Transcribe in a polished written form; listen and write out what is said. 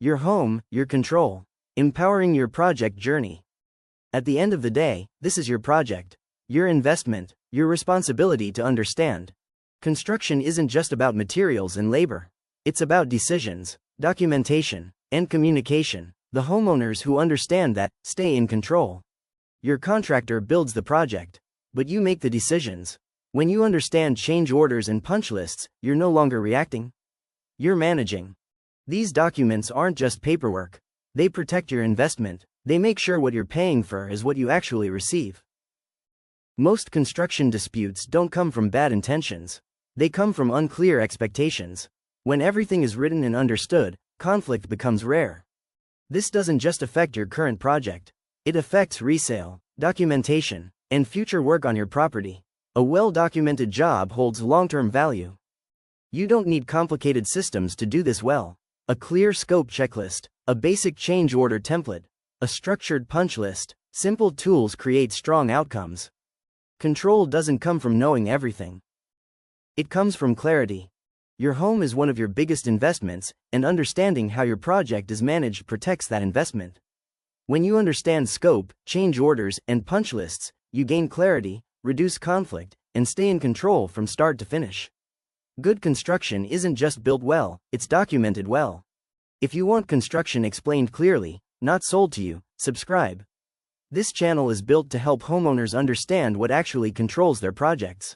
Your home, your control. Empowering your project journey. At the end of the day, this is your project, your investment, your responsibility to understand. Construction isn't just about materials and labor. It's about decisions, documentation, and communication. The homeowners who understand that stay in control. Your contractor builds the project, but you make the decisions. When you understand change orders and punch lists, you're no longer reacting. You're managing. These documents aren't just paperwork. They protect your investment. They make sure what you're paying for is what you actually receive. Most construction disputes don't come from bad intentions. They come from unclear expectations. When everything is written and understood, conflict becomes rare. This doesn't just affect your current project. It affects resale, documentation, and future work on your property. A well-documented job holds long-term value. You don't need complicated systems to do this well. A clear scope checklist, a basic change order template, a structured punch list, simple tools create strong outcomes. Control doesn't come from knowing everything. It comes from clarity. Your home is one of your biggest investments, and understanding how your project is managed protects that investment. When you understand scope, change orders, and punch lists, you gain clarity, reduce conflict, and stay in control from start to finish. Good construction isn't just built well, it's documented well. If you want construction explained clearly, not sold to you, subscribe. This channel is built to help homeowners understand what actually controls their projects.